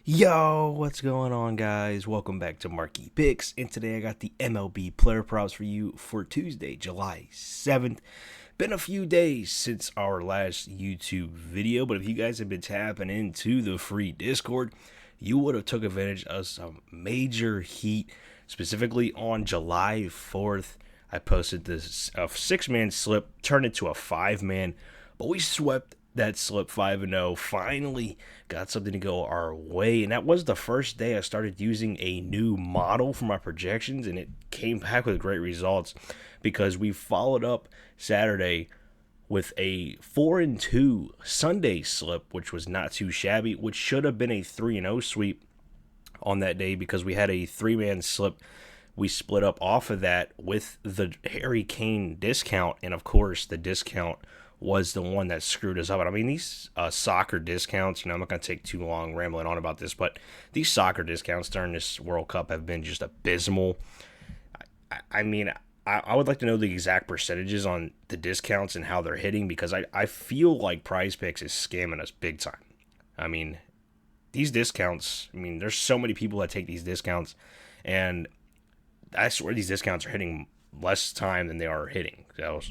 Yo, what's going on, guys? Welcome back to Marky Picks, and today I got the MLB Player Props for you for Tuesday, July 7th. Been a few days since our last YouTube video, but if you guys have been tapping into the free Discord, you would have took advantage of some major heat, specifically on July 4th. I posted this six-man slip, turned into a five-man, but we swept that slip 5-0, finally got something to go our way. And that was the first day I started using a new model for my projections, and it came back with great results because we followed up Saturday with a 4-2 Sunday slip, which was not too shabby, which should have been a 3-0 sweep on that day because we had a three-man slip. We split up off of that with the Harry Kane discount, and of course the discount was the one that screwed us up. And I mean, these soccer discounts, I'm not going to take too long rambling on about this, but these soccer discounts during this World Cup have been just abysmal. I mean, I would like to know the exact percentages on the discounts and how they're hitting, because I feel like Prizepicks is scamming us big time. I mean, these discounts, there's so many people that take these discounts, and I swear these discounts are hitting less time than they are hitting. So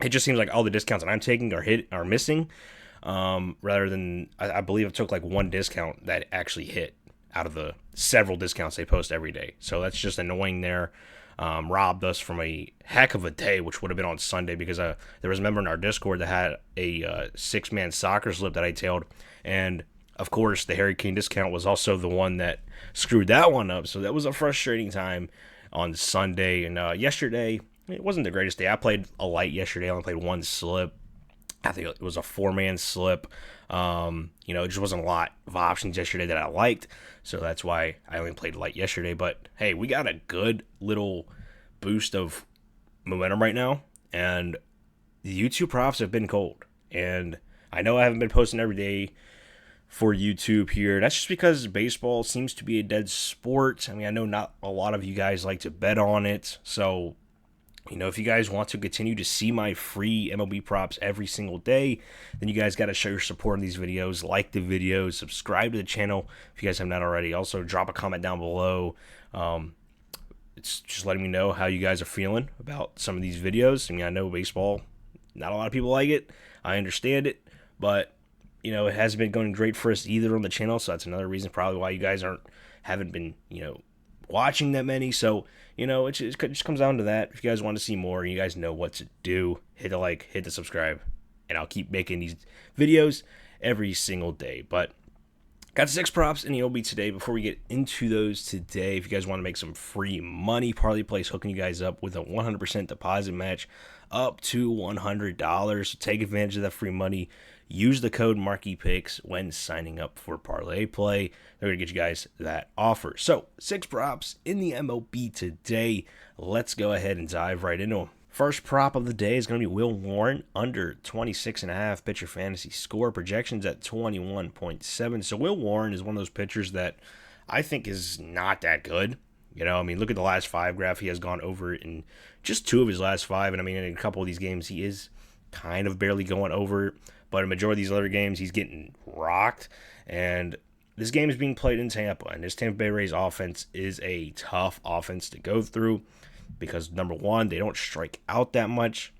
it just seems like all the discounts that I'm taking are missing, rather than I believe it took like one discount that actually hit out of the several discounts they post every day. So that's just annoying there. Robbed us from a heck of a day, which would have been on Sunday, because there was a member in our Discord that had a six-man soccer slip that I tailed, and of course the Harry Kane discount was also the one that screwed that one up. So that was a frustrating time on Sunday. And yesterday, it wasn't the greatest day. I played a light yesterday. I only played one slip. I think it was a four-man slip. It just wasn't a lot of options yesterday that I liked, so that's why I only played light yesterday. But hey, we got a good little boost of momentum right now, and the YouTube props have been cold. And I know I haven't been posting every day for YouTube here. That's just because baseball seems to be a dead sport. I know not a lot of you guys like to bet on it, so if you guys want to continue to see my free MLB props every single day, then you guys got to show your support in these videos. Like the videos, subscribe to the channel if you guys have not already. Also, drop a comment down below. It's just letting me know how you guys are feeling about some of these videos. I know baseball, not a lot of people like it. I understand it, but it hasn't been going great for us either on the channel, so that's another reason probably why you guys haven't been watching that many. So it just comes down to that. If you guys want to see more, you guys know what to do. Hit the like, hit the subscribe, and I'll keep making these videos every single day. But got 6 props in the OB today. Before we get into those today, if you guys want to make some free money, ParlayPlay is hooking you guys up with a 100% deposit match up to $100. So take advantage of that free money. Use the code MARKYPICKS when signing up for ParlayPlay. They're going to get you guys that offer. So 6 props in the MLB today. Let's go ahead and dive right into them. First prop of the day is going to be Will Warren, under 26.5 pitcher fantasy score, projections at 21.7. So Will Warren is one of those pitchers that I think is not that good. Look at the last 5 graph. He has gone over it in just 2 of his last 5. And in a couple of these games, he is kind of barely going over it. But a majority of these other games, he's getting rocked. And this game is being played in Tampa. And this Tampa Bay Rays offense is a tough offense to go through because, number one, they don't strike out that much.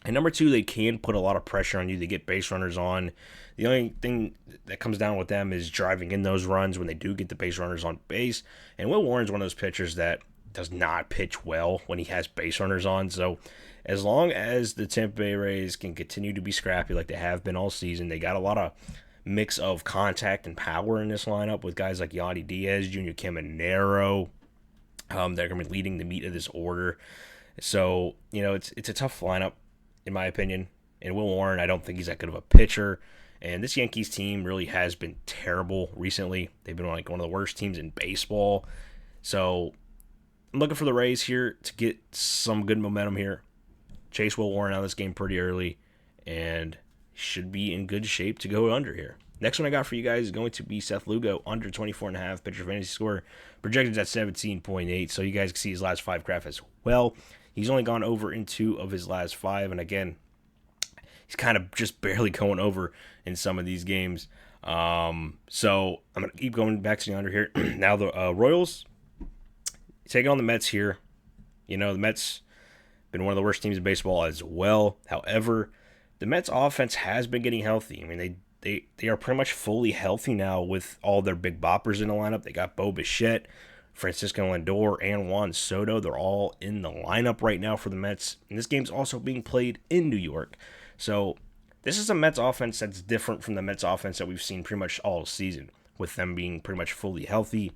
And number 2, they can put a lot of pressure on you. They get base runners on. The only thing that comes down with them is driving in those runs when they do get the base runners on base. And Will Warren's one of those pitchers that does not pitch well when he has base runners on. So as long as the Tampa Bay Rays can continue to be scrappy like they have been all season, they got a lot of mix of contact and power in this lineup with guys like Yandy Diaz, Junior Caminero. They're going to be leading the meat of this order. So, it's a tough lineup, in my opinion. And Will Warren, I don't think he's that good of a pitcher. And this Yankees team really has been terrible recently. They've been like one of the worst teams in baseball. So I'm looking for the Rays here to get some good momentum here. Chase Will Warren out of this game pretty early and should be in good shape to go under here. Next one I got for you guys is going to be Seth Lugo, under 24.5 pitcher fantasy score, projected at 17.8. So you guys can see his last 5 graph as well. He's only gone over in 2 of his last 5, and again, he's kind of just barely going over in some of these games. So I'm going to keep going back to the under here. Now the Royals taking on the Mets here. The Mets been one of the worst teams in baseball as well. However, the Mets offense has been getting healthy. I mean, they are pretty much fully healthy now with all their big boppers in the lineup. They got Bo Bichette, Francisco Lindor, and Juan Soto. They're all in the lineup right now for the Mets. And this game's also being played in New York. So this is a Mets offense that's different from the Mets offense that we've seen pretty much all season, with them being pretty much fully healthy.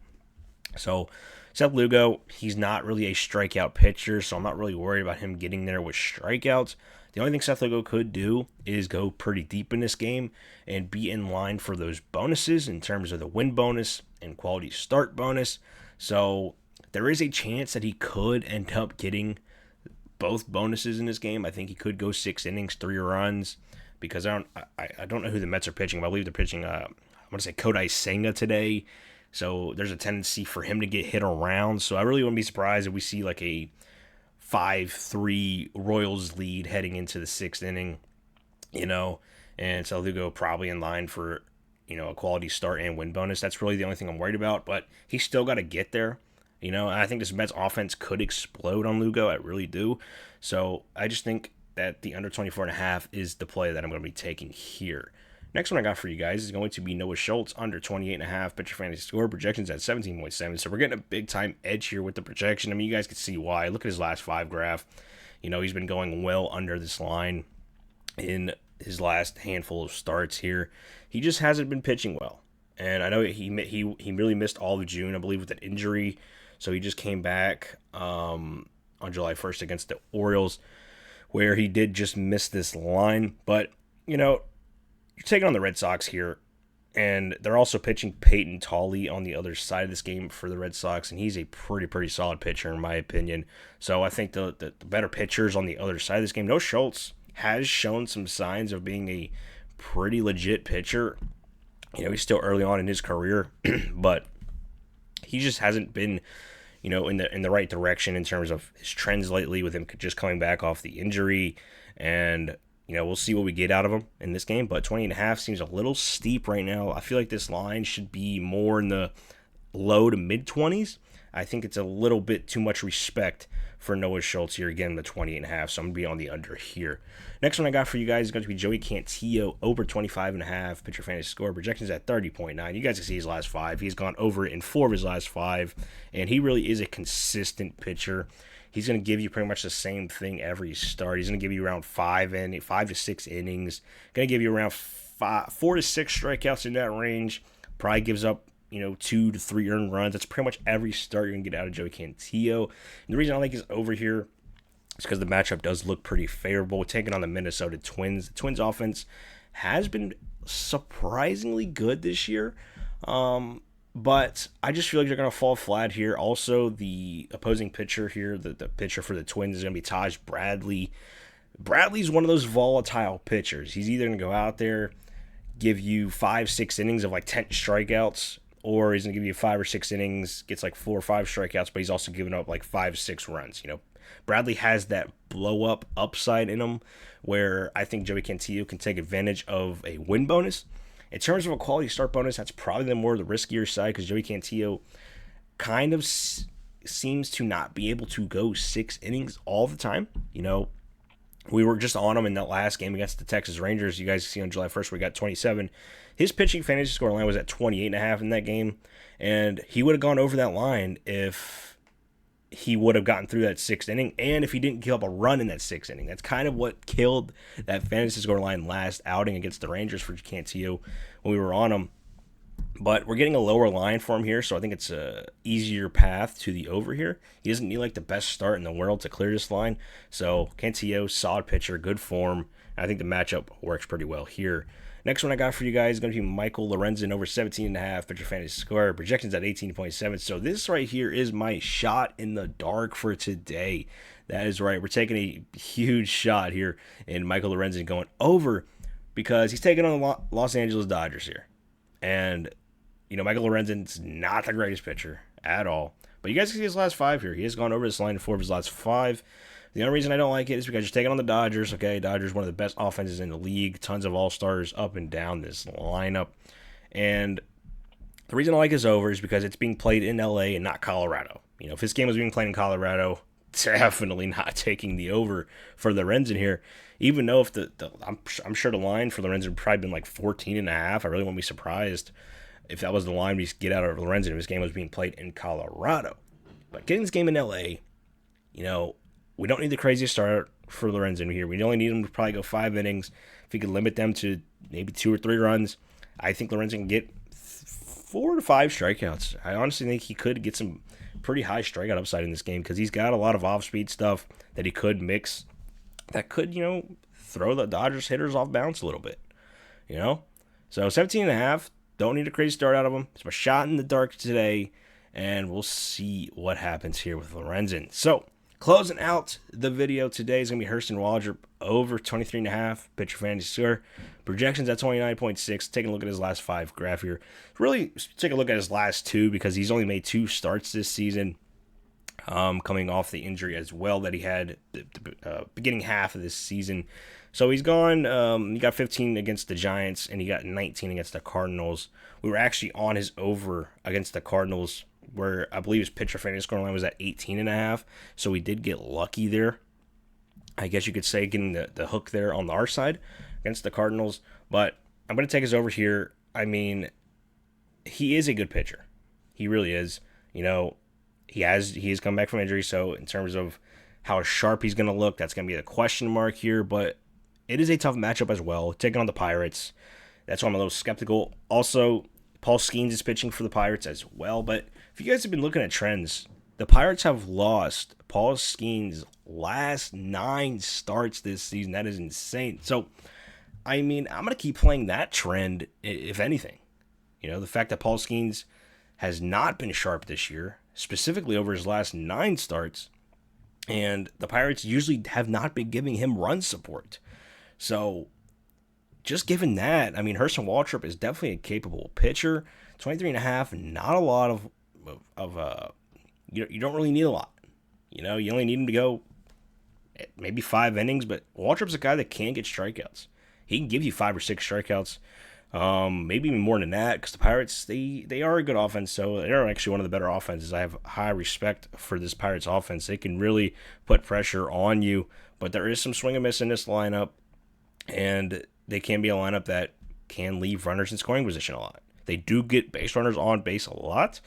So Seth Lugo, he's not really a strikeout pitcher, so I'm not really worried about him getting there with strikeouts. The only thing Seth Lugo could do is go pretty deep in this game and be in line for those bonuses in terms of the win bonus and quality start bonus. So there is a chance that he could end up getting both bonuses in this game. I think he could go 6 innings, 3 runs, because I don't know who the Mets are pitching, but I believe they're pitching, I'm going to say Kodai Senga today. So there's a tendency for him to get hit around. So I really wouldn't be surprised if we see like a 5-3 Royals lead heading into the 6th inning, and so Lugo probably in line for, a quality start and win bonus. That's really the only thing I'm worried about, but he's still got to get there, and I think this Mets offense could explode on Lugo. I really do. So I just think that the under 24.5 is the play that I'm going to be taking here. Next one I got for you guys is going to be Noah Schultz, under 28.5 pitcher fantasy score, projections at 17.7. So we're getting a big-time edge here with the projection. I mean, you guys can see why. Look at his last 5 graph. He's been going well under this line in his last handful of starts here. He just hasn't been pitching well. And I know he really missed all of June, I believe, with an injury. So he just came back on July 1st against the Orioles, where he did just miss this line. But, you're taking on the Red Sox here, and they're also pitching Peyton Talley on the other side of this game for the Red Sox, and he's a pretty solid pitcher in my opinion. So I think the better pitchers on the other side of this game. Noah Schultz has shown some signs of being a pretty legit pitcher. He's still early on in his career, but he just hasn't been, in the right direction in terms of his trends lately, with him just coming back off the injury. And we'll see what we get out of him in this game, but 20.5 seems a little steep right now. I feel like this line should be more in the low to mid-20s. I think it's a little bit too much respect for Noah Schultz here, again, the 28.5, so I'm going to be on the under here. Next one I got for you guys is going to be Joey Cantillo, over 25.5 pitcher fantasy score, projections at 30.9. You guys can see his last 5. He's gone over in 4 of his last 5, and he really is a consistent pitcher. He's going to give you pretty much the same thing every start. He's going to give you around 5 to 6 innings. Going to give you around 4 to 6 strikeouts in that range. Probably gives up, 2 to 3 earned runs. That's pretty much every start you're going to get out of Joey Cantillo. And the reason I think he's over here is because the matchup does look pretty favorable. Taking on the Minnesota Twins. The Twins offense has been surprisingly good this year. But I just feel like they're going to fall flat here. Also, the opposing pitcher here, the pitcher for the Twins, is going to be Taj Bradley. Bradley's one of those volatile pitchers. He's either going to go out there, give you 5-6 innings of like 10 strikeouts, or he's going to give you 5 or 6 innings, gets like 4 or 5 strikeouts, but he's also giving up like 5-6 runs. Bradley has that blow-up upside in him, where I think Joey Cantillo can take advantage of a win bonus. In terms of a quality start bonus, that's probably the riskier side, because Joey Cantillo kind of seems to not be able to go 6 innings all the time. We were just on him in that last game against the Texas Rangers. You guys see on July 1st, we got 27. His pitching fantasy score line was at 28.5 in that game, and he would have gone over that line if he would have gotten through that 6th inning, and if he didn't give up a run in that 6th inning. That's kind of what killed that fantasy score line last outing against the Rangers for Cantillo when we were on him. But we're getting a lower line for him here, so I think it's a easier path to the over here. He doesn't need like the best start in the world to clear this line. So Cantillo, solid pitcher, good form. I think the matchup works pretty well here. Next one I got for you guys is going to be Michael Lorenzen, over 17.5 pitcher fantasy score, projections at 18.7. So this right here is my shot in the dark for today. That is right. We're taking a huge shot here in Michael Lorenzen going over, because he's taking on the Los Angeles Dodgers here. And, Michael Lorenzen's not the greatest pitcher at all. But you guys can see his last 5 here. He has gone over this line in 4 of his last 5. The only reason I don't like it is because you're taking on the Dodgers. Okay, Dodgers, one of the best offenses in the league. Tons of all-stars up and down this lineup. And the reason I like this over is because it's being played in LA and not Colorado. If this game was being played in Colorado, definitely not taking the over for Lorenzen here. Even though if I'm sure the line for Lorenzen would probably been like 14.5. I really wouldn't be surprised if that was the line we get out of Lorenzen if this game was being played in Colorado. But getting this game in LA, we don't need the craziest start for Lorenzen here. We only need him to probably go 5 innings. If he could limit them to maybe 2 or 3 runs, I think Lorenzen can get 4 to 5 strikeouts. I honestly think he could get some pretty high strikeout upside in this game because he's got a lot of off-speed stuff that he could mix that could, throw the Dodgers hitters off balance a little bit, So 17.5, don't need a crazy start out of him. It's my shot in the dark today, and we'll see what happens here with Lorenzen. So closing out the video today is going to be Hurston Waldrop over 23.5 pitcher fantasy score. Projections at 29.6. Taking a look at his last 5 graph here. Really take a look at his last 2 because he's only made 2 starts this season, coming off the injury as well that he had the beginning half of this season. So he's gone. He got 15 against the Giants and he got 19 against the Cardinals. We were actually on his over against the Cardinals, where I believe his pitcher fantasy score line was at 18.5. So we did get lucky there. I guess you could say getting the hook there on our side against the Cardinals. But I'm going to take his over here. I mean, he is a good pitcher. He really is. He has come back from injury. So in terms of how sharp he's going to look, that's going to be the question mark here. But it is a tough matchup as well, taking on the Pirates. That's why I'm a little skeptical. Also, Paul Skeens is pitching for the Pirates as well. But if you guys have been looking at trends, the Pirates have lost Paul Skeens' last 9 starts this season. That is insane. So, I mean, I'm going to keep playing that trend, if anything. The fact that Paul Skeens has not been sharp this year, specifically over his last 9 starts, and the Pirates usually have not been giving him run support. So, just given that, I mean, Hurston Waldrop is definitely a capable pitcher. 23.5, not a lot of you don't really need a lot. You only need him to go maybe 5 innings, but Waldrop's a guy that can get strikeouts. He can give you 5 or 6 strikeouts, maybe even more than that, because the Pirates, they are a good offense, so they're actually one of the better offenses. I have high respect for this Pirates offense. They can really put pressure on you, but there is some swing and miss in this lineup, and they can be a lineup that can leave runners in scoring position a lot. They do get base runners on base a lot,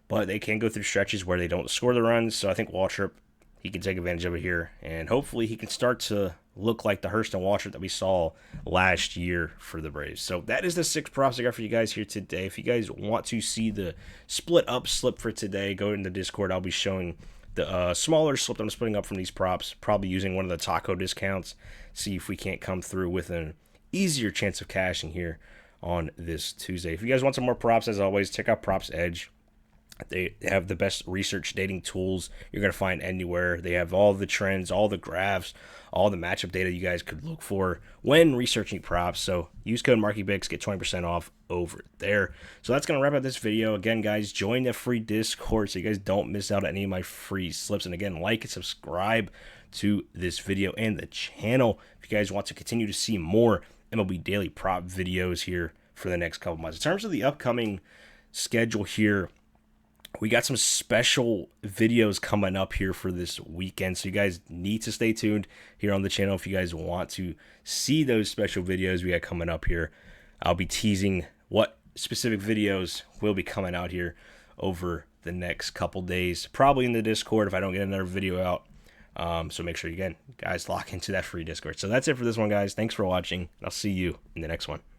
but they can go through stretches where they don't score the runs. So I think Waldrop, he can take advantage of it here, and hopefully he can start to look like the Hurston Waldrop that we saw last year for the Braves. So that is the 6 props I got for you guys here today. If you guys want to see the split up slip for today, go in the Discord. I'll be showing the smaller slip that I'm splitting up from these props, probably using one of the taco discounts. See if we can't come through with an easier chance of cashing here on this Tuesday. If you guys want some more props, as always, check out Props Edge. They have the best research dating tools you're going to find anywhere. They have all the trends, all the graphs, all the matchup data you guys could look for when researching props. So use code MARKYPICKS, get 20% off over there. So that's going to wrap up this video. Again, guys, join the free Discord so you guys don't miss out on any of my free slips. And again, like and subscribe to this video and the channel if you guys want to continue to see more MLB daily prop videos here for the next couple months. In terms of the upcoming schedule here, we got some special videos coming up here for this weekend, so you guys need to stay tuned here on the channel if you guys want to see those special videos we got coming up here. I'll be teasing what specific videos will be coming out here over the next couple days, probably in the Discord if I don't get another video out. So make sure, again, guys, lock into that free Discord. So that's it for this one, guys. Thanks for watching. I'll see you in the next one.